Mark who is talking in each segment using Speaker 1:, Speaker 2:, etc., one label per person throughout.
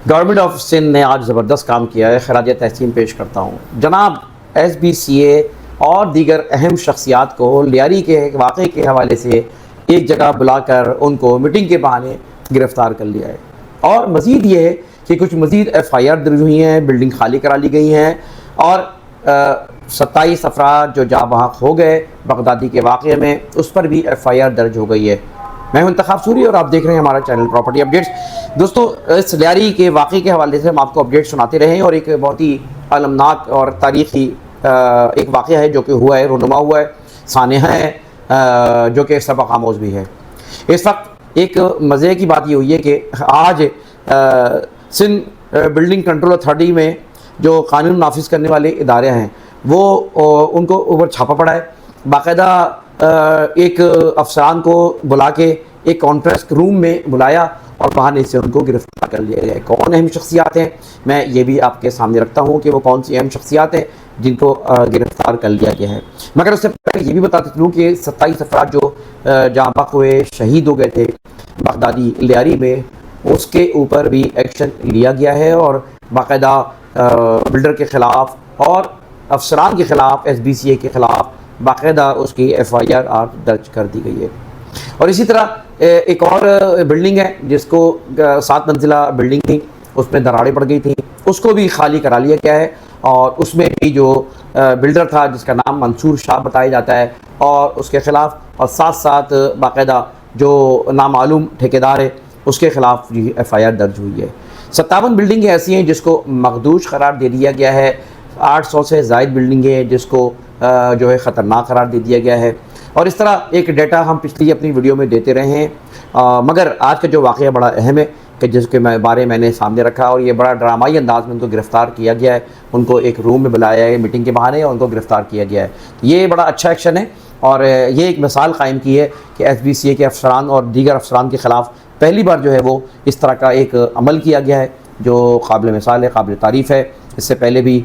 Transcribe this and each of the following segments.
Speaker 1: Government of Sindh نے آج زبردست کام کیا ہے، خراج تحسین پیش کرتا ہوں۔ جناب ایس بی سی اے اور دیگر اہم شخصیات کو لیاری کے واقعے کے حوالے سے ایک جگہ بلا کر ان کو میٹنگ کے بہانے گرفتار کر لیا ہے، اور مزید یہ ہے کہ کچھ مزید ایف آئی آر درج ہوئی ہیں، بلڈنگ خالی کرا لی گئی ہیں، اور 27 افراد جو جاں بحق ہو گئے بغدادی کے واقعے میں، اس پر بھی ایف آئی آر درج ہو گئی ہے۔ میں ہوں انتخاب سوری اور آپ دیکھ رہے ہیں ہمارا چینل پراپرٹی اپڈیٹس۔ دوستو، اس لیاری کے واقعے کے حوالے سے ہم آپ کو اپڈیٹ سناتے رہے ہیں، اور ایک بہت ہی المناک اور تاریخی ایک واقعہ ہے جو کہ ہوا ہے، رونما ہوا ہے، سانحہ ہے، جو کہ سبق آموز بھی ہے۔ اس وقت ایک مزے کی بات یہ ہوئی ہے کہ آج سندھ بلڈنگ کنٹرول اتھارٹی میں جو قانون نافذ کرنے والے ادارے ہیں وہ ان کو اوپر چھاپا پڑا ہے۔ باقاعدہ ایک افسران کو بلا کے ایک کانفرنس روم میں بلایا اور بہانے سے ان کو گرفتار کر لیا گیا ہے۔ کون اہم شخصیات ہیں، میں یہ بھی آپ کے سامنے رکھتا ہوں کہ وہ کون سی اہم شخصیات ہیں جن کو گرفتار کر لیا گیا ہے۔ مگر اس سے پہلے یہ بھی بتاتے چلوں کہ 27 افراد جو جاں بحق ہوئے، شہید ہو گئے تھے بغدادی لیاری میں، اس کے اوپر بھی ایکشن لیا گیا ہے، اور باقاعدہ بلڈر کے خلاف اور افسران کے خلاف، ایس بی سی اے کے خلاف باقاعدہ اس کی ایف آئی آر درج کر دی گئی ہے۔ اور اسی طرح ایک اور بلڈنگ ہے جس کو 7 منزلہ بلڈنگ تھی، اس میں دراڑیں پڑ گئی تھیں، اس کو بھی خالی کرا لیا گیا ہے، اور اس میں بھی جو بلڈر تھا جس کا نام منصور شاہ بتایا جاتا ہے، اور اس کے خلاف، اور ساتھ ساتھ باقاعدہ جو نامعلوم ٹھیکیدار ہے اس کے خلاف بھی ایف آئی آر درج ہوئی ہے۔ 57 بلڈنگیں ایسی ہیں جس کو مخدوش قرار دے دیا گیا ہے، 800 سے زائد بلڈنگیں ہیں جس کو جو ہے خطرناک قرار دے دیا گیا ہے، اور اس طرح ایک ڈیٹا ہم پچھلی اپنی ویڈیو میں دیتے رہے ہیں۔ مگر آج کا جو واقعہ بڑا اہم ہے کہ جس کے بارے میں نے سامنے رکھا، اور یہ بڑا ڈرامائی انداز میں ان کو گرفتار کیا گیا ہے، ان کو ایک روم میں بلایا ہے میٹنگ کے بہانے اور ان کو گرفتار کیا گیا ہے۔ یہ بڑا اچھا ایکشن ہے، اور یہ ایک مثال قائم کی ہے کہ ایس بی سی اے کے افسران اور دیگر افسران کے خلاف پہلی بار جو ہے وہ اس طرح کا ایک عمل کیا گیا ہے جو قابل مثال ہے، قابل تعریف ہے۔ اس سے پہلے بھی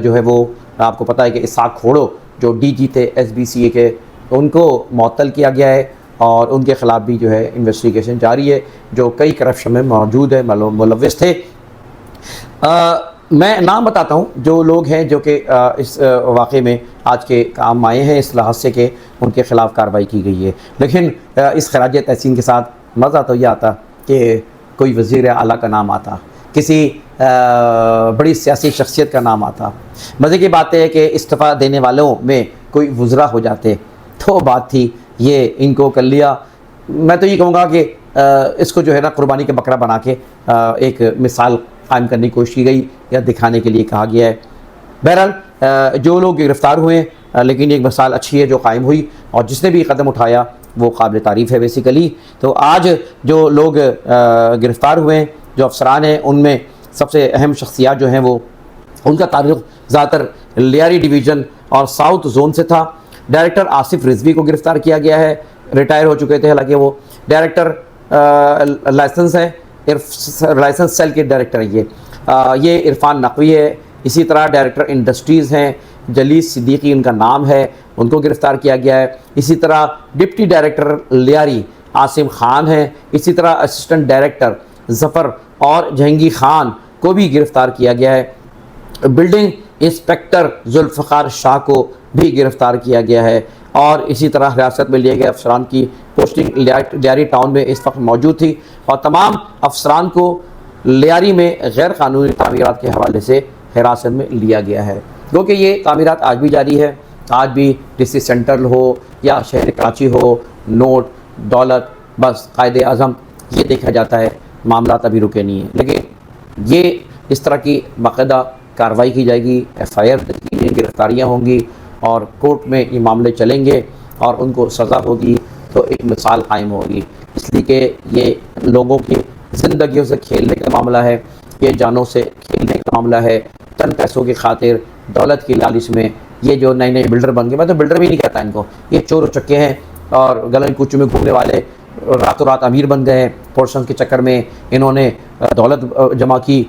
Speaker 1: جو ہے وہ آپ کو پتہ ہے کہ اسحاق کھوڑو جو ڈی جی تھے ایس بی سی اے کے، ان کو معطل کیا گیا ہے، اور ان کے خلاف بھی جو ہے انویسٹیگیشن جاری ہے، جو کئی کرپشن میں موجود ہے، ملوث تھے۔ میں نام بتاتا ہوں جو لوگ ہیں جو کہ اس واقعے میں آج کے کام آئے ہیں اس لحاظ سے کہ ان کے خلاف کارروائی کی گئی ہے، لیکن اس خراج تحسین کے ساتھ مزہ تو یہ آتا کہ کوئی وزیر اعلیٰ کا نام آتا، کسی بڑی سیاسی شخصیت کا نام آتا۔ مزے کی بات ہے کہ استعفیٰ دینے والوں میں کوئی وزراء ہو جاتے تو بات تھی، یہ ان کو کر لیا۔ میں تو یہ کہوں گا کہ اس کو جو ہے نا قربانی کا بکرا بنا کے ایک مثال قائم کرنے کی کوشش کی گئی یا دکھانے کے لیے کہا گیا ہے۔ بہرحال جو لوگ گرفتار ہوئے، لیکن ایک مثال اچھی ہے جو قائم ہوئی، اور جس نے بھی قدم اٹھایا وہ قابل تعریف ہے بیسیکلی۔ تو آج جو لوگ گرفتار ہوئے ہیں، جو افسران ہیں، ان میں سب سے اہم شخصیات جو ہیں وہ ان کا تعلق زیادہ تر لیاری ڈویژن اور ساؤتھ زون سے تھا۔ ڈائریکٹر آصف رضوی کو گرفتار کیا گیا ہے، ریٹائر ہو چکے تھے، حالانکہ وہ ڈائریکٹر لائسنس ہے، لائسنس سیل کے ڈائریکٹر ہیں یہ عرفان نقوی ہے۔ اسی طرح ڈائریکٹر انڈسٹریز ہیں جلیس صدیقی ان کا نام ہے، ان کو گرفتار کیا گیا ہے۔ اسی طرح ڈپٹی ڈائریکٹر لیاری عاصم خان ہیں، اسی طرح اسسٹنٹ ڈائریکٹر ظفر اور جہنگی خان کو بھی گرفتار کیا گیا ہے۔ بلڈنگ انسپیکٹر ذوالفقار شاہ کو بھی گرفتار کیا گیا ہے، اور اسی طرح حراست میں لیے گئے افسران کی پوسٹنگ لیاری ٹاؤن میں اس وقت موجود تھی، اور تمام افسران کو لیاری میں غیر قانونی تعمیرات کے حوالے سے حراست میں لیا گیا ہے، کیونکہ یہ تعمیرات آج بھی جاری ہے۔ آج بھی ڈسٹرکٹ سینٹرل ہو یا شہر کراچی ہو، نوٹ دولت بس قائد اعظم یہ دیکھا جاتا ہے، معاملات ابھی رکے نہیں ہیں، لیکن یہ اس طرح کی باقاعدہ کارروائی کی جائے گی، ایف آئی آر کی گرفتاریاں ہوں گی، اور کورٹ میں یہ معاملے چلیں گے اور ان کو سزا ہوگی، تو ایک مثال قائم ہوگی، اس لیے کہ یہ لوگوں کی زندگیوں سے کھیلنے کا معاملہ ہے، یہ جانوں سے کھیلنے کا معاملہ ہے، چند پیسوں کی خاطر، دولت کی لالچ میں یہ جو نئے نئے بلڈر بن گئے، میں تو بلڈر بھی نہیں کہتا ان کو، یہ چور و چکے ہیں اور گلن کوچوں میں گھومنے والے، راتوں رات امیر بن گئے ہیں، پورشن کے چکر میں انہوں نے دولت جمع کی،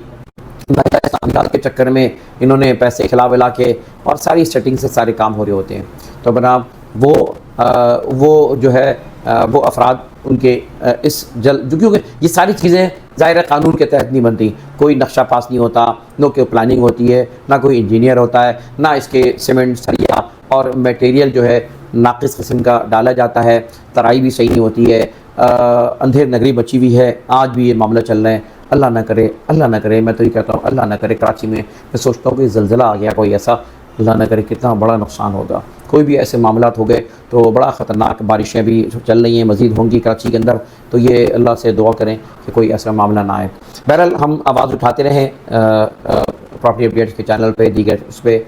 Speaker 1: تعمیرات کے چکر میں انہوں نے پیسے کھلا ولا کے، اور ساری سیٹنگ سے سارے کام ہو رہے ہوتے ہیں۔ تو جناب وہ جو ہے وہ افراد ان کے اس کیونکہ یہ ساری چیزیں ظاہر قانون کے تحت نہیں بنتی، کوئی نقشہ پاس نہیں ہوتا، نہ کوئی پلاننگ ہوتی ہے، نہ کوئی انجینئر ہوتا ہے، نہ اس کے سیمنٹ سریا اور میٹیریل جو ہے ناقص قسم کا ڈالا جاتا ہے، ترائی بھی صحیح نہیں ہوتی ہے، اندھیر نگری بچی ہوئی ہے، آج بھی یہ معاملہ چل رہا ہے۔ اللہ نہ کرے، میں تو یہ کہتا ہوں اللہ نہ کرے کراچی میں سوچتا ہوں کہ زلزلہ آ گیا کوئی ایسا، اللہ نہ کرے کتنا بڑا نقصان ہوگا، کوئی بھی ایسے معاملات ہو گئے تو بڑا خطرناک، بارشیں بھی چل رہی ہیں، مزید ہوں گی کراچی کے اندر، تو یہ اللہ سے دعا کریں کہ کوئی ایسا معاملہ نہ آئے۔ بہرحال ہم آواز اٹھاتے رہیں پراپرٹی اپڈیٹس کے چینل پہ، دیگر اس پہ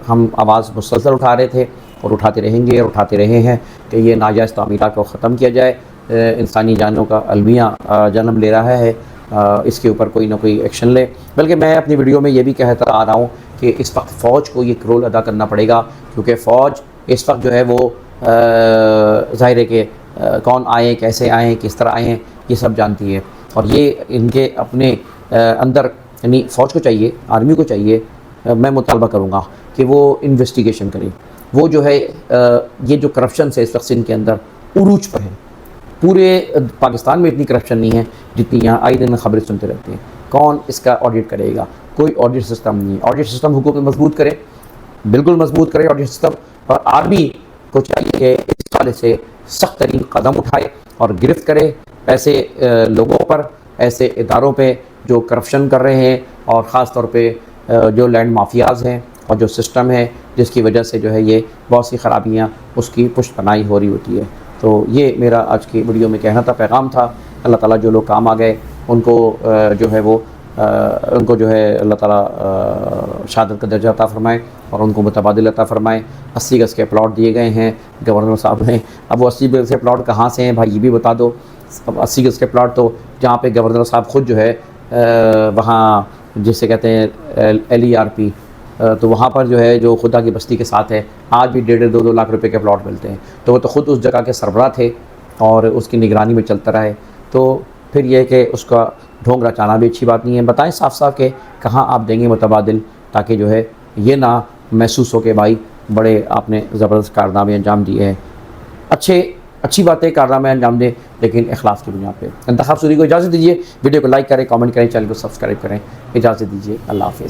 Speaker 1: ہم آواز مسلسل اٹھا رہے تھے اور اٹھاتے رہیں گے اور اٹھاتے رہے ہیں کہ یہ ناجائز تعمیرات کو ختم کیا جائے۔ انسانی جانوں کا المیہ جنم لے رہا ہے، اس کے اوپر کوئی نہ کوئی ایکشن لے۔ بلکہ میں اپنی ویڈیو میں یہ بھی کہتا آ رہا ہوں کہ اس وقت فوج کو یہ رول ادا کرنا پڑے گا، کیونکہ فوج اس وقت جو ہے وہ ظاہر ہے کہ کون آئے، کیسے آئیں، کس طرح آئیں، یہ سب جانتی ہے، اور یہ ان کے اپنے اندر، یعنی فوج کو چاہیے، آرمی کو چاہیے، میں مطالبہ کروں گا کہ وہ انویسٹیگیشن کریں۔ وہ جو ہے یہ جو کرپشن سے اس وقت ان کے اندر عروج پر ہے، پورے پاکستان میں اتنی کرپشن نہیں ہے جتنی یہاں آئے دن خبریں سنتے رہتے ہیں۔ کون اس کا آڈٹ کرے گا؟ کوئی آڈٹ سسٹم نہیں ہے۔ آڈٹ سسٹم حکومت مضبوط کرے، بالکل مضبوط کرے آڈٹ سسٹم، اور آرمی کو چاہیے کہ اس حوالے سے سخت ترین قدم اٹھائے اور گرفت کرے ایسے لوگوں پر، ایسے اداروں پہ جو کرپشن کر رہے ہیں، اور خاص طور پہ جو لینڈ مافیاز ہیں اور جو سسٹم ہے جس کی وجہ سے جو ہے یہ بہت سی خرابیاں اس کی پشت پناہی ہو رہی ہوتی ہے۔ تو یہ میرا آج کی ویڈیو میں کہنا تھا، پیغام تھا۔ اللہ تعالیٰ جو لوگ کام آ گئے ان کو جو ہے وہ ان کو جو ہے اللہ تعالیٰ شہادت کا درجہ عطا فرمائے اور ان کو متبادل عطا فرمائے۔ 80 گز کے پلاٹ دیے گئے ہیں گورنر صاحب نے، اب وہ 80 گز کے پلاٹ کہاں سے ہیں بھائی یہ بھی بتا دو۔ اب 80 گز کے پلاٹ تو جہاں پہ گورنر صاحب خود جو ہے وہاں جسے کہتے ہیں LERP، تو وہاں پر جو ہے جو خدا کی بستی کے ساتھ ہے، آج بھی 1.5-2 لاکھ روپے کے پلاٹ ملتے ہیں، تو وہ تو خود اس جگہ کے سربراہ تھے اور اس کی نگرانی میں چلتا رہے، تو پھر یہ کہ اس کا ڈھونگ رچانا بھی اچھی بات نہیں ہے۔ بتائیں صاف صاف کہ کہاں آپ دیں گے متبادل، تاکہ جو ہے یہ نہ محسوس ہو کہ بھائی بڑے آپ نے زبردست کارنامے انجام دیے ہیں۔ اچھی باتیں کارنامے انجام دیں، لیکن اخلاص کی بنیاد پہ۔ انتخاب سوری کو اجازت دیجیے، ویڈیو کو لائک کریں، کامنٹ کریں، چینل کو سبسکرائب کریں، اجازت دیجیے، اللہ حافظ۔